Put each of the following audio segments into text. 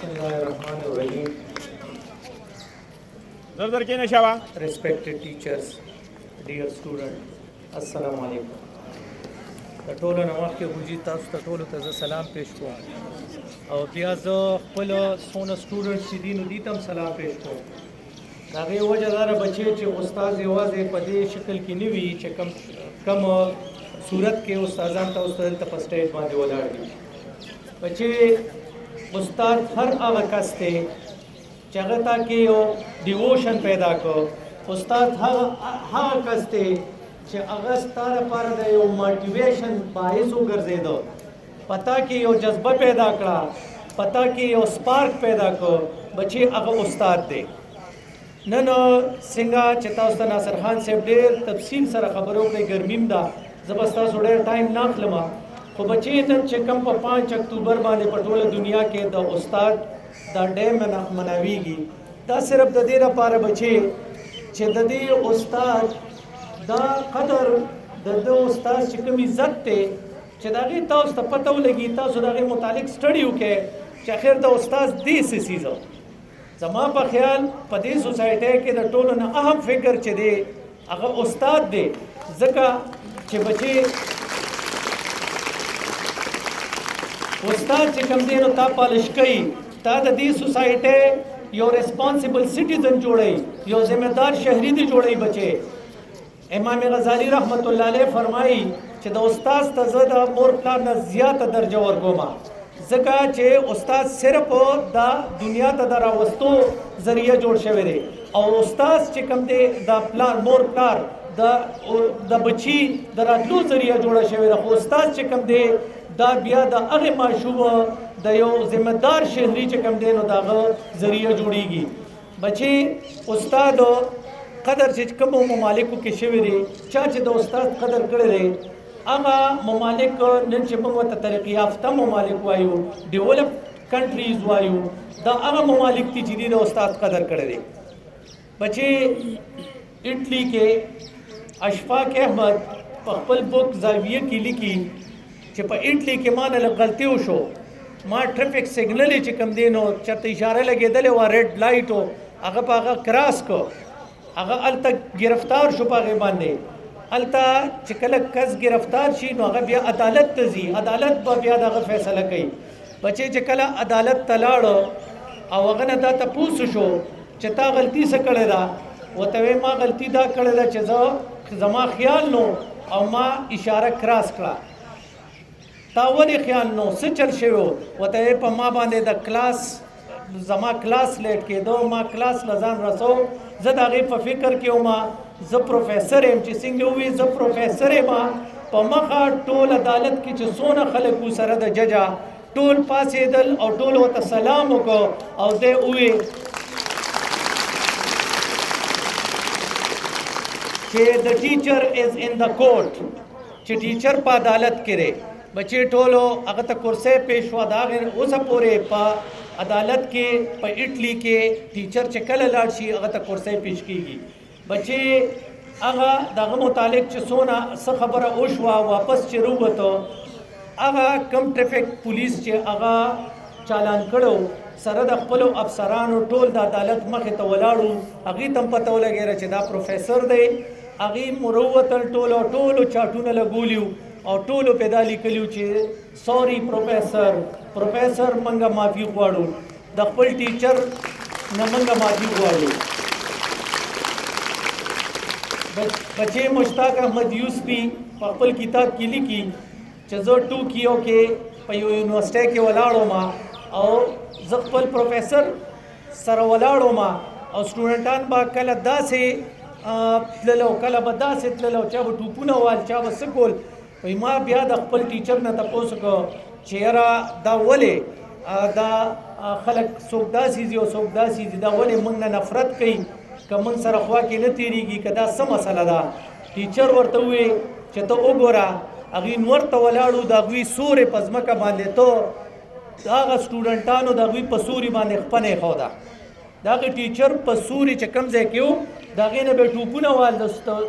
Bismillahirrahmanirrahim. Zar ke nashawa. Respected teachers, dear student, Assalamu alaikum. د ټولو نه مخکې حجي تاسو ته ټولو ته زه سلام پیش کوم او بیا زه خپل څونه سټوډنټس چې دي نو دي ته هم سلام پیش کوم. د هغې وجه دا ده بچې چې استاد یوازې په دې شکل کې نه وي چې کم صورت کې استادان ته اوس دلته په سټیج باندې ولاړ دي. بچې استاد هر هغه کس دی چې هغه ته کې یو ډیووشن پیدا کړو. استاد هغه کس دی چې هغه ستا لپاره د یو موټیویشن باعث وګرځېده، پتا کې یو جذبه پیدا کړه، پتا کې یو سپارک پیدا کړ. بچې هغه استاد دی. نن څنګه چې تاسو ته ناصر خان صاحب ډېر تفصیل سره خبرې وکړې، ګرمیم ده، زه به ستاسو ډېر ټایم نه اخلم، خو بچې نن چې کوم په 5 اکتوبر باندې په ټوله دنیا کې د استاد دا ډے مناویږي، دا صرف د دې لپاره بچې چې د دې استاد دا قدر د استاد چې کوم عزت دی چې د هغې تاسو ته پته ولګي، تاسو د هغې متعلق سټډي وکړئ چې اخر د استاد دې څه څیز زما په خیال په دې سوسایټۍ کې د ټولو نه اهم فکر چې دی هغه استاد دی. ځکه چې بچې استاد چې کوم دی نو تا پالش کوي، تا د دې سوسایټۍ یو ریسپانسیبل سټیزن جوړوي، یو ذمہ دار شهري دی جوړوي. بچې امام غزالی رحمت الله علیه فرمایي چې د استاد ته زه د مور پلار نه زیاته درجه ورکوم، ځکه چې استاد صرف د دنیا ته د راوستو ذریعه جوړ شوی دی، او استاد چې کوم دی د پلار مور پلار د بچي د راتلو ذریعه جوړه شوې ده. خو استاد چې کوم دی دا بیا د هغې ماشوم د یو ذمہ دار شهري چې کوم دی نو د هغه ذریعه جوړیږي. بچې استاد قدر چې کومو ممالکو کې شوی دی، چا چې د استاد قدر کړی دی هغه ممالک نن چې موږ ورته ترقي یافته ممالک وایو، ډیولپ کنټریز وایو، دا هغه ممالک دي چې د استاد قدر کړی دی. بچې اټلی کې اشفاق احمد په خپل بک زاویه کې لیکي چې په اټلی کې ما نه غلطي وشو، ما ټریفک سیګنل چې کوم دی نو چېرته اشاره لګېدلې وه ریډ لایټ و، هغه په هغه کراس کو، هغه هلته گرفتار شو په هغې باندې. هلته چې کله کس گرفتار شي نو هغه بیا عدالت ته ځي، عدالت به بیا د هغه فیصله کوي. بچې چې کله عدالت ته لاړو او هغه نه دا تپوس شو چې تا غلطي څه کړې ده، ورته وایي ما غلطي دا کړې ده چې زما خیال نو او ما اشاره کراس کړه. تا ولې خیال نو څه چل شوی؟ ورته وایي په ما باندې د کلاس زما کلاس لیټ کېدو، ما کلاس له ځان رسو، زه د هغې په فکر کې وم زه پروفیسر یم، چې څنګه ووایي زه پروفیسر یم، په مخه ټول عدالت کې چې څونه خلک وو سره د ججه ټول پاڅېدل او ټول ورته سلام وکړو او دی ووایي چې د ټیچر از ان د کورټ، چې ټیچر په عدالت کې دی. بچې ټولو هغه ته کرسۍ پیش شوه، د هغې اوسه پورې په عدالت کې په اټلی کې ټیچر چې کله لاړ شي هغه ته کرسۍ پیش کېږي. بچې هغه د هغه متعلق چې څونه څه خبره وشوه واپس چې راووته، هغه کم ټریفک پولیس چې هغه چالان کړو سره د خپلو افسرانو ټول د عدالت مخې ته ولاړو، هغې ته هم پته ولګېده چې دا پروفیسر دی. هغې راووتل ټولو چاټونه لګولي او ټولو پې دا لیکلي چې سوري پروفیسر موږ معافي غواړو، د خپل ټیچر نه موږ معافي غواړو. بچې مشتاق احمد یوسفي په خپل کتاب کې لیکي چې زه ټوکیو کې په یو یونیورسټۍ کې ولاړم او زه خپل پروفیسر سره ولاړم او سټوډنټان به کله داسې تللو کله به داسې تللو، چا به ټوپونه وال، چا به څه کول. ما بیا د خپل ټیچر نه تپوس وکړو چې یاره دا ولې دا خلک څوک داسې ځي او څوک داسې ځي، دا ولې موږ نه نفرت کوي، که موږ سره خوا کې نه تېرېږي، که دا څه مسله ده. ټیچر ورته ووایي چې ته وګوره هغوی نور ته ولاړو، د هغوی سورې په ځمکه باندې ته د هغه سټوډنټانو د هغوی په سوري باندې خپنه ایښوده، د هغې ټیچر په سوري چې کوم ځای کې و د هغې نه به ټوپونه وال،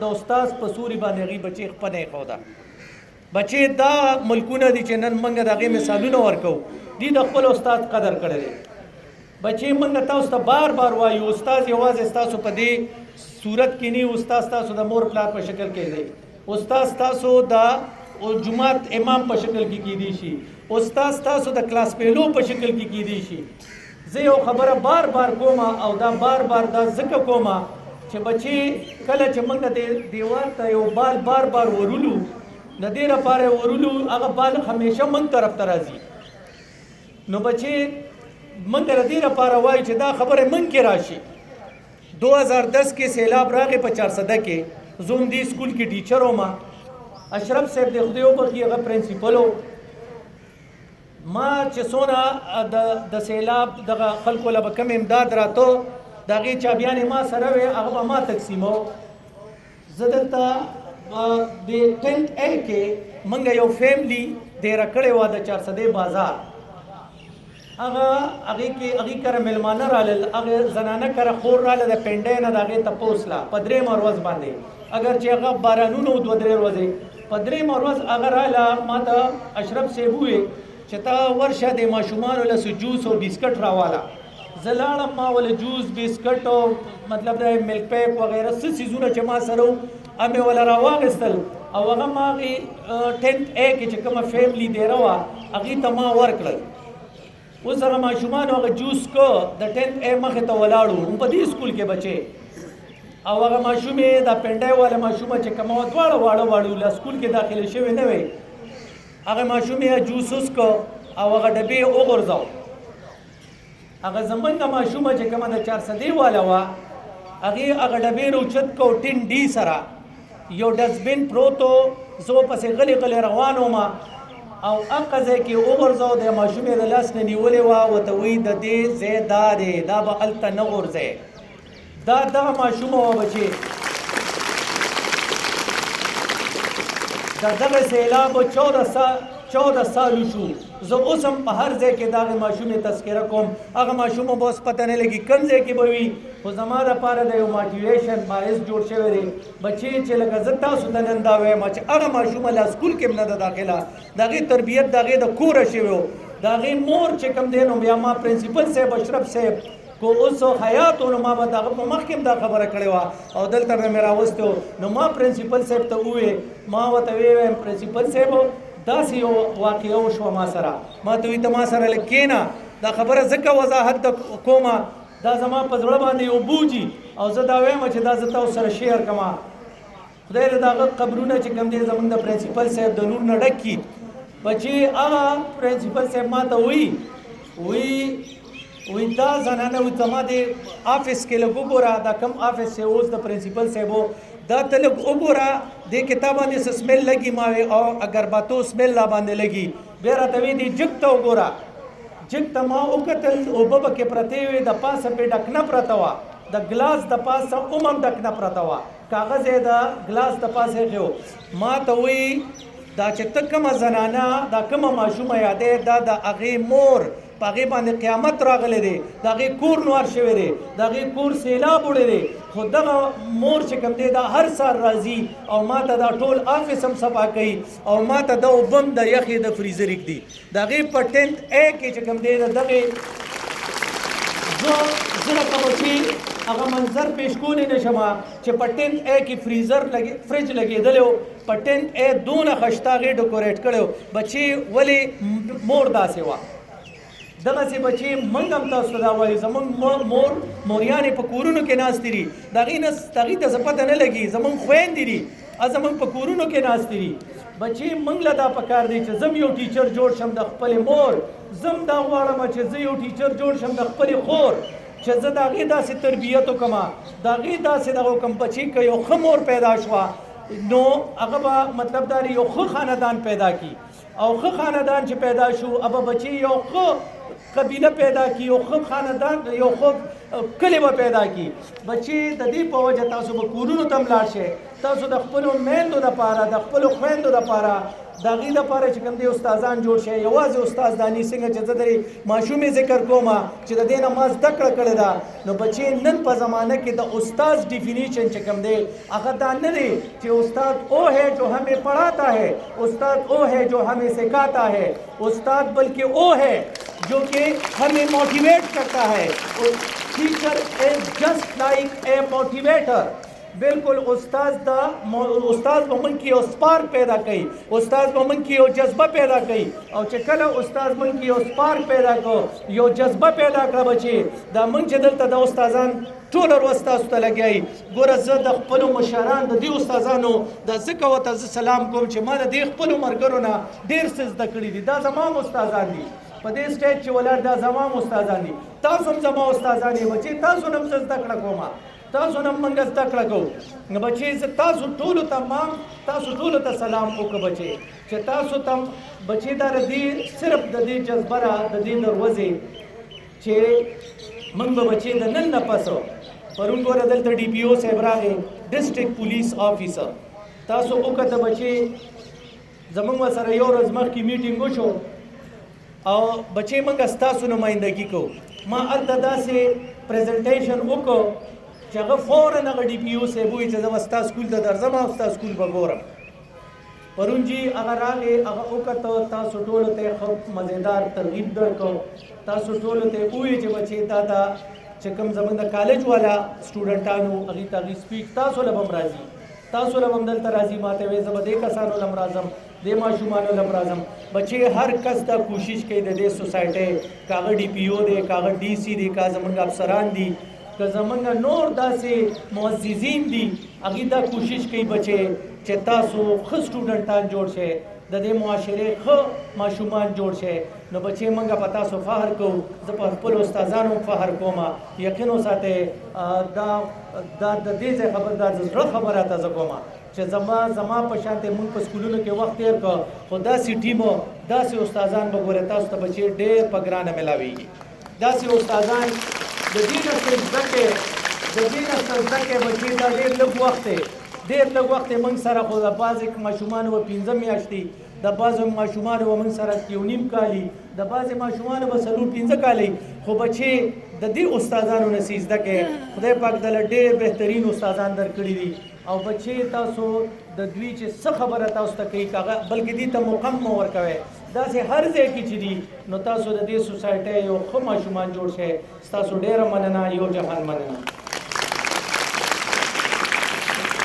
د استاذ په سوري باندې هغوی بچې خپنه ایښوده. بچې دا ملکونه دي چې نن موږ د هغې مثالونه ورکوو، دوی د خپل استاد قدر کړی دی. بچي موږ تاسو ته بار بار وایو استاد یوازې ستاسو په دې صورت کې نه، استاد ستاسو د مور پلار په شکل کې دی، استاد ستاسو د جماعت امام په شکل کې کیدی شي، استاد ستاسو د کلاس پیلو په شکل کې کیدی شي. زه یو خبره بار بار کوم او دا بار بار دا ځکه کوم چې بچي کله چې موږ د دیوال ته یو بال بار بار ورولو د دې لپاره ورولو هغه بال همیشه موږ طرف ته راځي. نو بچي موږ د دې لپاره وایو چې دا خبره موږ کې راشي. 2010 کې سیلاب راغی په 400 کې، زوم دی سکول کې ټیچر وم، اشرف صاحب د خدای په کې هغه پرنسپل و. ما چې څونه د سیلاب دغه خلکو له به کم امداد راته د هغې چابیانې ما سره وې هغه به ما تقسیمو. زه دلته د 10th A کې موږ یو فیملی دیره کړې وه د 400 بازار، هغې کره میلمانه رالل، هغې زنانه کره خور راله د پنډۍ نه د هغې تپوس له په 3 ورځ باندې، اگر چې هغه بارانونه و 2-3 ورځې، په 3 ورځ هغه راله ما ته اشرف صاحب وویل چې ته ورشه د ماشومانو له جوس او بسکټ راواله. زه لاړم، ما ول جوس بسکټ او مطلب د ملک پیک وغیره څه څیزونه چې ما سره وو مې ول راواغېستل او هغه ما هغې 10th A کې چې کومه فیملی دیره وه هغې ته ما ورکړل. اوس هغه ماشومانو هغه جوس کو د 10th A مخې ته ولاړو په دې سکول کې بچې، او هغه ماشومې د پنډۍ والا ماشومه چې کومه وه دواړه واړه واړه له سکول کې داخله شوې نه وې، هغه ماشومې جوس وڅکو او هغه ډبې یې وغورځاو. هغه زمونږ ماشومه چې کومه د 400 والا وه هغې هغه ډبې راوچت کو 10 D سره، یو ډسبین پروت و، زه ورپسې غلی غلی روان وم او هغه ځای کې وغورځاو، د ماشومې د لاس نه نیولې وه، ورته وایي د دې ځای دا دی، دا به هلته نه غورځئ. دا دغه ماشومه وه بچې، د دغه سیلاب 14 سالو شو. زه اوس هم په هر ځای کې د هغې ماشومې تذکره کوم، هغه ماشومه به اوس پته نه لګي کوم ځای کې به وي، خو زما دپاره د یو موټیویشن باعث جوړ شوی دی بچې چې لکه زه تاسو ته نن دا وایم چې هغه ماشومه لا سکول کې هم نه ده داخله، د هغې تربیت د هغې د کوره شوی و، د هغې مور چې کوم دی نو بیا ما پرنسپل صاحب اشرف صاحب کو اوس حیات و، نو ما به د هغه په مخکې هم دا خبره کړې وه او دلته به مې راوستی و. نو ما پرنسپل صاحب ته وویل، ما ورته ویل پرنسپل صاحب داسې یو واقعه وشوه ما سره، ما ته وایي ته ما سره لږ کښېنه، دا خبره ځکه وضاحت کومه دا زما په زړه باندې یو بوجي او زه دا وایم چې دا زه تاسو سره شیر کړم. خدای دې د هغه قبرونه چې کوم دی زموږ د پرنسپل صاحب د نور نه ډک کړي. بچې هغه پرنسپل صاحب ما ته وایي دا زنانه وایي ته ما دې آفس کې لږ وګوره، دا کوم آفس چې اوس د پرنسپل صاحب و دا ته لږ وګوره، دې کتاب باندې څه سمیل لګي ما وی او اگر باتو سمیل لا باندې لګي. بیا راته وایي دې جګ ته وګوره، جګ ته ما وکتل اوبه پکې پرتې وې، د پاسه پې ډکنه پرته وه، د ګلاس د پاسه هم ډکنه پرته وه، کاغذ یې د ګلاس د پاسه ایښی و. ما ته وایي دا چې ته کومه زنانه دا کومه ماشومه یادې دا د هغې مور په هغې باندې قیامت راغلی دی، د هغې کور نوار شوی دی، د هغې کور سیلاب وړی دی، خو دغه مور چې کوم دی دا هر سهار راځي او ما ته دا ټول آفس هم صفا کوي او ما ته دا اوبه هم د یخې د فریزر ږدي. د هغې په 10th A کې چې کوم دی د دغې زه لکه بچې هغه منظر پیش کولی نه شم چې په 10th A کې فریج لګېدلی و، په 10th A دونه ښایسته هغې ډیکوریټ کړی و. بچې ولې مور داسې وه، دغسې بچې موږ هم تاسو ته دا وایو، زموږ موریانې په کورونو کې ناستې دي، د هغې ته څه پته نه لګي، زموږ خویندې دي زموږ په کورونو کې ناستې دي. بچې موږ له دا پکار دی چې زم یو ټیچر جوړ شم د خپلې مور، زم دا غواړم چې زه یو ټیچر جوړ شم د خپلې خور، چې زه د هغې داسې تربیت وکړم، د هغې داسې دغه وکړم. بچې که یو ښه مور پیدا شوه نو هغه به مطلب دا یو ښه خاندان پیدا کړي، او ښه خاندان چې پیدا شو هغه بچې یو ښه قبیله پیدا کی، یو ښه خاندان یو ښه کلی به پیدا کی. بچې د دې په وجه تاسو به کورونو ته هم لاړ شئ، تاسو د خپلو میندو دپاره د خپلو خویندو دپاره د هغې دپاره چې کوم دی استادان جوړ شئ. یوازې استاد داني څنګه چې زه د ماشومې ذکر کوم چې د دې نه ما زده کړه کړې ده، نو بچې نن په زمانه کې د استاد ډیفینیشن چې کوم دی هغه دا نه دی چې استاد او ہے جو ہمیں پڑھاتا ہے، استاد او ہے جو ہمیں سکھاتا ہے، استاد بلکہ او ہے जो कि हमें मोटिवेट करता है। Teacher is just like a motivator. बिल्कुल उस्ताद मन की स्पार्क पैदा कई, उस्ताद मन की जज्बा पैदा कई, और चकल उस्ताद मन की स्पार्क पैदा को यो जज्बा पैदा कर बचे दा मन चदल ता उस्तादान टोल उस्ताद ता लगी गोर ज द खपल मशरان द दी उस्तादानो द zika व त सलाम कोम च माने दी खपल मरगरो ना ډیر څه زده کړی دي دا زمام استادان دي په دې سټیج چې ولر دا زمام استادان دي تاسو هم زمام استادان دي بچي تاسو هم زده کړه کوما تاسو هم منګ زده کړه کو بچي تاسو ټول تمام تاسو ټول ته سلام وکړه بچي چې تاسو تم بچي دا ردي صرف د دې جذبره د دې دروازه چې منګ بچي د نن نه پسو پرون ګور دلته ډي پي او صاحب راغی ډیسټریکټ پولیس افیسر تاسو وکړه بچي زمونږ سره یو ورځ مخکې میټینګ وشو او بچې موږ ستاسو نمایندګي کوو. ما هلته داسې پریزنټیشن وکړو چې هغه فوراً هغه ډي پي او صاحب وویل چې زه به ستا سکول ته درځم او ستا سکول به ګورم. پرون جي هغه راغې هغه وکتو تاسو ټولو ته ښه مزېدار ترغیب درکړو تاسو ټولو ته وویل چې بچې تا ته چې کوم زموږ د کالج والا سټوډنټانو هغې ته هغې سپیچ تاسو له به هم راځي تاسو له به هم دلته راځي ماته وایي زه به دې کسانو له هم راځم دې ماشومانو له هم راځم. بچې هر کس دا کوشش کوي د دې سوسایټۍ که هغه ډي پي او دی که هغه ډي سي دی که زموږ افسران دي که زموږ نور داسې معززین دي هغې دا کوشش کوي بچې چې تاسو ښه سټوډنټان جوړ شئ د دې معاشرې ښه ماشومان جوړ شئ. نو بچې موږ په تاسو فخر کوو زه په خپلو استادانو فخر کوم. یقین وساتئ دا د دې ځای خبر دا د زړه خبره ته زه کوم چې زما په شانتې موږ په سکولونو کې وخت تېر کړ خو داسې ټیمو داسې استادان به ګورئ تاسو ته بچې ډېر په ګرانه میلاویږي. داسې استادان د دې نه څه زده کړې بچې دا ډېر لږ وخت دی ډېر لږ وخت دی موږ سره خو د بعضې ماشومانو به 15 میاشتې د بعضو ماشومانو به موږ سره 1.5 کالي د بعضې ماشومانو به 4-5 کالي خو بچې د دې استادانو نه څه زده کړې خدای پاک دله ډېر بهترین استادان درکړي دي او بچې تاسو د دوی چې څه خبره تاسو ته کوي بلکې دې ته موقع مه ورکوئ داسې هر ځای کې چې دي نو تاسو د دې سوسایټۍ یو ښه ماشومان جوړ شئ. ستاسو ډېره مننه یو جهان مننه.